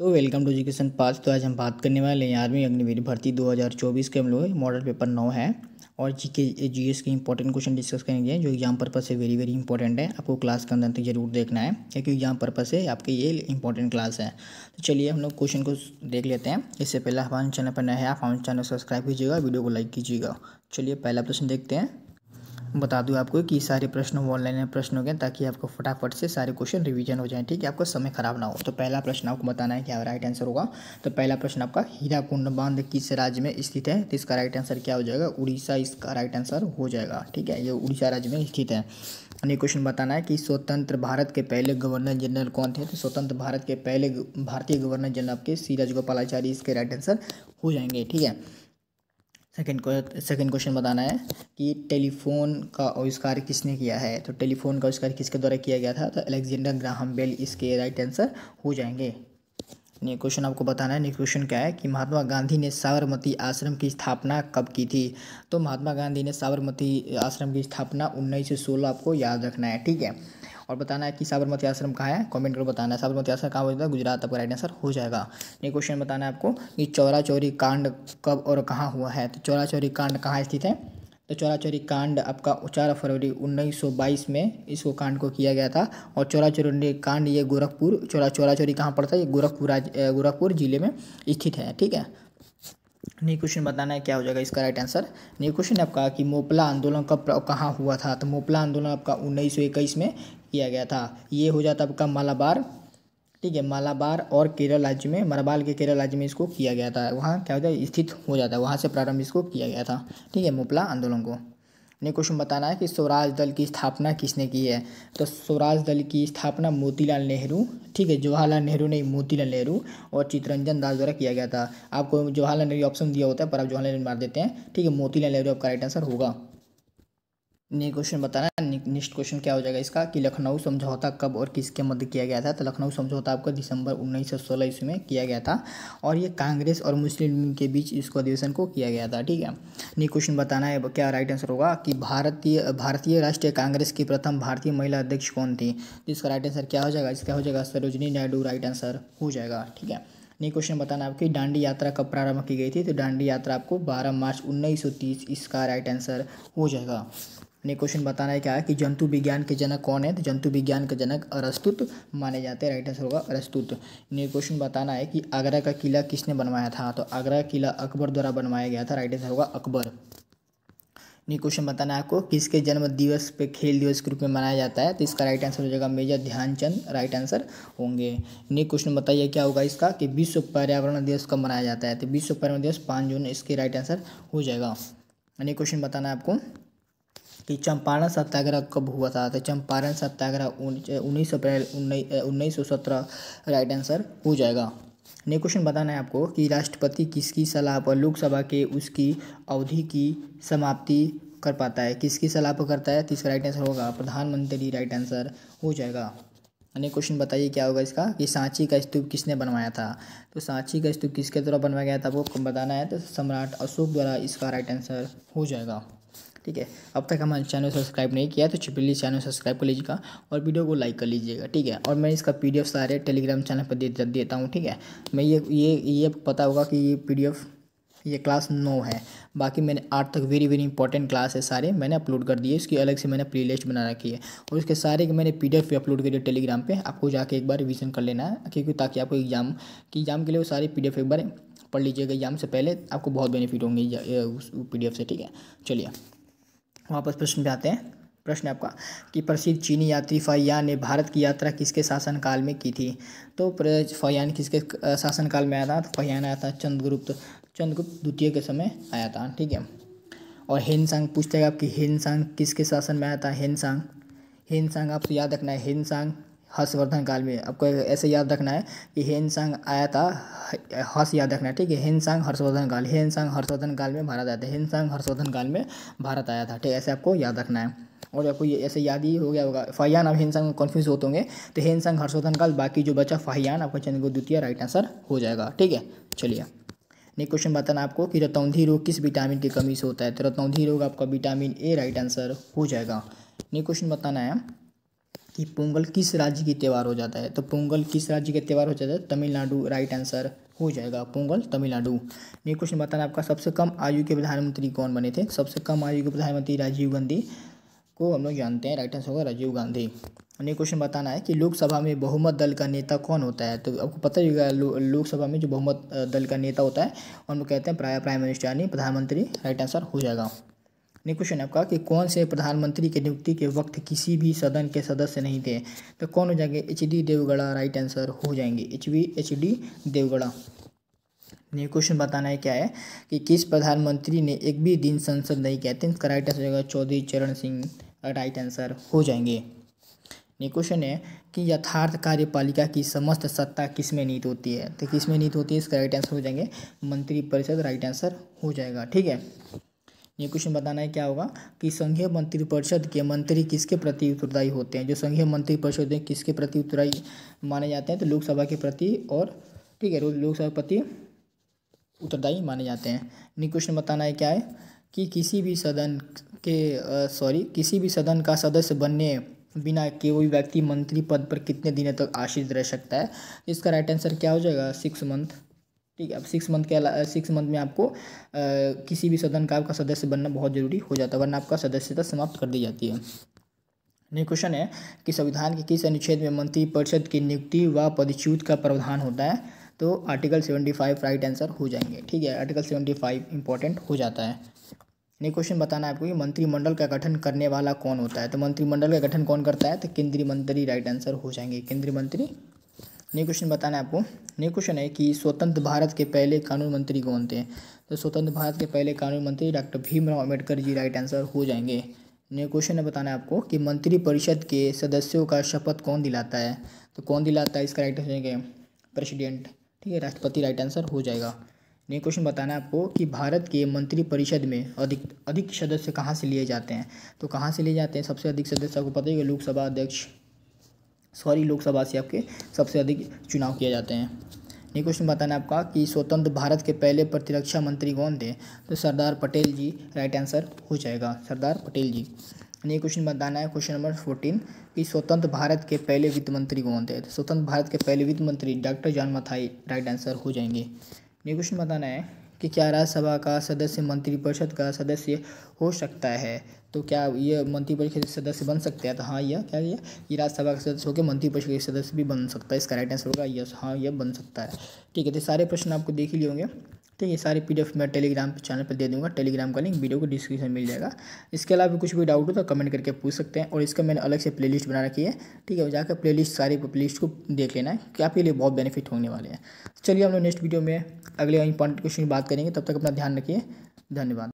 तो welcome to education पास। तो आज हम बात करने वाले हैं आर्मी अग्निवीर भर्ती 2024 के हम लोग मॉडल पेपर 9 है और जीएस के इंपॉर्टेंट क्वेश्चन डिस्कस करेंगे जो एग्जाम पर्पस से वेरी वेरी इंपॉर्टेंट है। आपको क्लास के अंदर तक जरूर देखना है क्योंकि एग्जाम पर्पस से आपके ये इंपॉर्टेंट क्लास है। तो चलिए हम लोग क्वेश्चन को देख लेते हैं। इससे पहले हमारे चैनल पर नए हैं, आप हमारे चैनल सब्सक्राइब कीजिएगा, वीडियो को लाइक कीजिएगा। चलिए पहला प्रश्न देखते हैं। बता दूं आपको कि सारे प्रश्न ऑनलाइन प्रश्न हो गए ताकि आपको फटाफट से सारे क्वेश्चन रिवीजन हो जाएं, ठीक है, आपको समय खराब ना हो। तो पहला प्रश्न आपको बताना है क्या राइट आंसर होगा। तो पहला प्रश्न आपका हीराकुंड बांध किस राज्य में स्थित है, तो इसका राइट आंसर क्या हो जाएगा, उड़ीसा इसका राइट आंसर हो जाएगा। ठीक है, ये उड़ीसा राज्य में स्थित है। अगले क्वेश्चन बताना है कि स्वतंत्र भारत के पहले गवर्नर जनरल कौन थे। तो स्वतंत्र भारत के पहले भारतीय गवर्नर जनरल आपके सी राजगोपालाचारी इसके राइट आंसर हो जाएंगे। ठीक है, सेकंड क्वेश्चन बताना है कि टेलीफोन का आविष्कार किसने किया है। तो टेलीफोन का आविष्कार किसके द्वारा किया गया था। तो अलेक्जेंडर ग्राहम बेल इसके राइट आंसर हो जाएंगे। ये क्वेश्चन आपको बताना है। नेक्स्ट क्वेश्चन क्या है कि महात्मा गांधी ने साबरमती आश्रम की स्थापना कब की थी। तो महात्मा गांधी ने साबरमती आश्रम की स्थापना 1916 आपको याद रखना है। ठीक है, और बताना है कि साबरमती आश्रम कहाँ है, कमेंट करो बताना है साबरमती आश्रम कहाँ होता है, गुजरात आपका राइट आंसर हो जाएगा। ये क्वेश्चन बताना है आपको कि चौरा चौरी कांड कब और कहाँ हुआ है। तो चौरा चौरी कांड कहाँ स्थित है। तो चौरा चौरी कांड आपका 4 फरवरी 1922 में इसको कांड को किया गया था। और चौरा चौरी कांड ये गोरखपुर चौरा चौरी कहाँ पड़ता है, ये गोरखपुर जिले में स्थित है। ठीक है, नहीं क्वेश्चन बताना है क्या हो जाएगा इसका राइट आंसर। नहीं क्वेश्चन आपका कि मोपला आंदोलन कब कहाँ हुआ था। तो मोपला आंदोलन आपका 1921 में किया गया था। ये हो जाता आपका मालाबार, ठीक है, मालाबार और केरल राज्य में, मालाबार के केरल राज्य में इसको किया गया था। वहाँ क्या होता है, स्थित हो जाता है, वहाँ से प्रारंभ इसको किया गया था। ठीक है, मोपला आंदोलन को। ने क्वेश्चन बताना है कि स्वराज दल की स्थापना किसने की है। तो स्वराज दल की स्थापना मोतीलाल नेहरू, ठीक है, जवाहरलाल नेहरू नहीं, मोतीलाल नेहरू और चित्तरंजन दास द्वारा किया गया था। आपको जवाहरलाल नेहरू ऑप्शन दिया होता है पर आप जवाहरलाल नेहरू मार देते हैं। ठीक है, मोतीलाल नेहरू आपका राइट आंसर होगा। ने क्वेश्चन बताना है। नेक्स्ट क्वेश्चन क्या हो जाएगा इसका कि लखनऊ समझौता कब और किसके मध्य किया गया था। तो लखनऊ समझौता आपको दिसंबर 1916 ईस्वी में किया गया था और ये कांग्रेस और मुस्लिम लीग के बीच इसको अधिवेशन को किया गया था। ठीक है, नेक्स्ट क्वेश्चन बताना है क्या राइट आंसर होगा कि भारतीय राष्ट्रीय कांग्रेस की प्रथम भारतीय महिला अध्यक्ष कौन थी। तो इसका राइट आंसर क्या हो जाएगा, इसका हो जाएगा सरोजिनी नायडू राइट आंसर हो जाएगा। ठीक है, नेक्स्ट क्वेश्चन बताना आपकी दांडी यात्रा कब प्रारंभ की गई थी। तो दांडी यात्रा आपको 12 मार्च 1930 इसका राइट आंसर हो जाएगा। ने क्वेश्चन बताना है क्या है कि जंतु विज्ञान के जनक कौन है। तो जंतु विज्ञान के जनक अरस्तुत माने जाते हैं, राइट आंसर होगा अरस्तुत। ने क्वेश्चन बताना है कि आगरा का किला किसने बनवाया था। तो आगरा किला अकबर द्वारा बनवाया गया था, राइट आंसर होगा अकबर। ने क्वेश्चन बताना है आपको किसके जन्म दिवस पे खेल दिवस के रूप में मनाया जाता है। तो इसका राइट आंसर हो जाएगा मेजर ध्यानचंद राइट आंसर होंगे। ने क्वेश्चन बताइए क्या होगा इसका कि विश्व पर्यावरण दिवस कब मनाया जाता है। तो विश्व पर्यावरण दिवस 5 जून इसके राइट आंसर हो जाएगा। ने क्वेश्चन बताना है आपको कि चंपारण सत्याग्रह कब हुआ था। तो चंपारण सत्याग्रह 19 अप्रैल 1917 राइट आंसर हो जाएगा। नेक्स्ट क्वेश्चन बताना है आपको कि राष्ट्रपति किसकी सलाह पर लोकसभा के उसकी अवधि की समाप्ति कर पाता है, किसकी सलाह पर करता है। तो इसका राइट आंसर होगा प्रधानमंत्री राइट आंसर हो जाएगा। नेक्स्ट क्वेश्चन बताइए क्या होगा इसका कि सांची का स्तूप किसने बनवाया था। तो सांची का स्तूप किसके द्वारा बनवाया गया था आपको बताना है। तो सम्राट अशोक द्वारा इसका राइट आंसर हो जाएगा। ठीक है, अब तक हमारे चैनल सब्सक्राइब नहीं किया है तो प्लीज़ चैनल सब्सक्राइब कर लीजिएगा और वीडियो को लाइक कर लीजिएगा। ठीक है, और मैं इसका पीडीएफ सारे टेलीग्राम चैनल पर देता हूँ। ठीक है, मैं ये पता होगा कि ये पीडीएफ ये क्लास 9 है, बाकी मैंने 8 तक वेरी वेरी इंपॉर्टेंट क्लास है सारे मैंने अपलोड कर दिए। इसकी अलग से मैंने प्लेलिस्ट बना रखी है और उसके सारे के मैंने पीडीएफ भी अपलोड करी है टेलीग्राम पे। आपको जाके एक बार रिवीजन कर लेना है क्योंकि ताकि आपको एग्जाम के लिए वो सारे पीडीएफ एक बार पढ़ लीजिएगा। एग्जाम से पहले आपको बहुत बेनिफिट होंगे उस पीडीएफ से। ठीक है, चलिए वापस प्रश्न पे आते हैं। प्रश्न आपका कि प्रसिद्ध चीनी यात्री फाहियान ने भारत की यात्रा किसके शासनकाल में की थी। तो फाहियान किसके शासनकाल में आया था। तो फाहियान आया था चंद्रगुप्त द्वितीय के समय आया था। ठीक है, और हेनसांग पूछते हैं आपकी हेनसांग किसके शासन में आया था। हेनसांग आपको याद रखना है, हेनसांग हर्षवर्धन काल में। आपको ऐसे याद रखना है कि हेनसांग आया था, हर्ष याद रखना है। ठीक है, हेनसांग हर्षवर्धन काल में भारत आया था। हेनसांग हर्षवर्धन काल में भारत आया था। ठीक है, ऐसे आपको याद रखना है और आपको ये ऐसे याद ही हो गया होगा। फाहियान अब हेनसांग में कन्फ्यूज होते होंगे तो हेनसांग हर्षवर्धन काल, बाकी जो बचा फाहियान आपका चंद्रगुप्त द्वितीय राइट आंसर हो जाएगा। ठीक है, चलिए नेक्स्ट क्वेश्चन बताना आपको कि रतौंधी रोग किस विटामिन की कमी से होता है। तो रतौंधी रोग आपका विटामिन ए राइट आंसर हो जाएगा। नेक्स्ट क्वेश्चन बताना है कि पोंगल किस राज्य की त्यौहार हो जाता है। तो पोंगल किस राज्य के त्यौहार हो जाता है, तमिलनाडु राइट आंसर हो जाएगा, पोंगल तमिलनाडु। ये क्वेश्चन बताना आपका सबसे कम आयु के प्रधानमंत्री कौन बने थे। सबसे कम आयु के प्रधानमंत्री राजीव गांधी को हम लोग जानते हैं, राइट आंसर होगा राजीव गांधी। ये क्वेश्चन बताना है कि लोकसभा में बहुमत दल का नेता कौन होता है। तो आपको पता ही होगा लोकसभा में जो बहुमत दल का नेता होता है और हम लोग कहते हैं प्राइम मिनिस्टर यानी प्रधानमंत्री, राइट आंसर हो जाएगा। ये क्वेश्चन है आपका कि कौन से प्रधानमंत्री की नियुक्ति के वक्त किसी भी सदन के सदस्य नहीं थे। तो कौन हो जाएंगे, एच.डी. देवगौड़ा, राइट आंसर हो जाएंगे एच.डी. देवगौड़ा। ये क्वेश्चन बताना है क्या है कि किस प्रधानमंत्री ने एक भी दिन संसद नहीं किया। तो इसका राइट आंसर हो जाएगा चौधरी चरण सिंह, राइट आंसर हो जाएंगे। ये क्वेश्चन है कि यथार्थ कार्यपालिका की समस्त सत्ता किसमें नीत होती है। तो किसमें नीत होती है, इसका राइट आंसर हो जाएंगे मंत्रिपरिषद, राइट आंसर हो जाएगा। ठीक है, ये क्वेश्चन बताना है क्या होगा कि संघीय मंत्रिपरिषद के मंत्री किसके प्रति उत्तरदायी होते हैं। जो संघीय मंत्रिपरिषद है किसके प्रति उत्तरदायी माने जाते हैं, तो लोकसभा के प्रति और ठीक है लोकसभा प्रति उत्तरदायी माने जाते हैं। ये क्वेश्चन बताना है क्या है कि किसी भी सदन का सदस्य बनने बिना कोई व्यक्ति मंत्री पद पर कितने दिनों तक आश्रित रह सकता है। इसका राइट आंसर क्या हो जाएगा, 6 मंथ। ठीक है, अब 6 मंथ में आपको किसी भी सदन का आपका सदस्य बनना बहुत जरूरी हो जाता है, वरना आपका सदस्यता समाप्त कर दी जाती है। नेक्स्ट क्वेश्चन है कि संविधान के किस अनुच्छेद में मंत्रिपरिषद की नियुक्ति व पदच्युत का प्रावधान होता है। तो आर्टिकल 75, राइट आंसर हो जाएंगे। ठीक है, आर्टिकल 75 इंपॉर्टेंट हो जाता है। नेक्स्ट क्वेश्चन बताना है आपको कि मंत्रिमंडल का गठन करने वाला कौन होता है। तो मंत्रिमंडल का गठन कौन करता है, तो केंद्रीय मंत्री, राइट आंसर हो जाएंगे केंद्रीय मंत्री। नेक्स्ट क्वेश्चन बताना है आपको, नेक्स्ट क्वेश्चन है कि स्वतंत्र भारत के पहले कानून मंत्री कौन थे। तो स्वतंत्र भारत के पहले कानून मंत्री doctor Bhimrao Ambedkar ji, right answer हो जाएंगे। नेक्स्ट क्वेश्चन है बताना है आपको कि मंत्रिपरिषद के सदस्यों का शपथ कौन दिलाता है। तो कौन दिलाता है, इसका राइट आंसर हो जाएंगे प्रेसिडेंट, ठीक है राष्ट्रपति, राइट आंसर हो जाएगा। नेक्स्ट क्वेश्चन बताना है आपको कि भारत के मंत्रिपरिषद में अधिक सदस्य कहाँ से लिए जाते हैं। तो कहाँ से लिए जाते हैं, सबसे अधिक सदस्य आपको पता ही है लोकसभा से आपके सबसे अधिक चुनाव किए जाते हैं। नेक्स्ट क्वेश्चन बताना है आपका कि स्वतंत्र भारत के पहले प्रतिरक्षा मंत्री कौन थे। तो सरदार पटेल जी, राइट आंसर हो जाएगा सरदार पटेल जी। नेक्स्ट क्वेश्चन बताना है क्वेश्चन नंबर 14 कि स्वतंत्र भारत के पहले वित्त मंत्री कौन थे। तो स्वतंत्र भारत के पहले वित्त मंत्री doctor John Mathai, right answer हो जाएंगे। नेक्स्ट क्वेश्चन बताना है कि क्या राज्यसभा का सदस्य मंत्रिपरिषद का सदस्य हो सकता है। तो क्या ये मंत्रिपरिषद के सदस्य बन सकते हैं। तो हाँ, ये राज्यसभा का सदस्य होकर मंत्रिपरिषद के सदस्य भी बन सकता है। इसका राइट आंसर होगा यस, हाँ यह बन सकता है। ठीक है, तो सारे प्रश्न आपको देख ही लिए होंगे। ठीक है, सारे PDF मैं टेलीग्राम चैनल पर दे दूंगा, टेलीग्राम का लिंक वीडियो को डिस्क्रिप्शन में मिल जाएगा। इसके अलावा कुछ भी डाउट हो तो कमेंट करके पूछ सकते हैं। और इसका मैंने अलग से प्लेलिस्ट बना रखी है, ठीक है, जाकर प्लेलिस्ट को देख लेना है कि आपके लिए बहुत बेनिफिट होने वाले हैं। चलिए हम लोग नेक्स्ट वीडियो में अगले इंपॉर्टेंट क्वेश्चन की बात करेंगे, तब तक अपना ध्यान रखिए, धन्यवाद।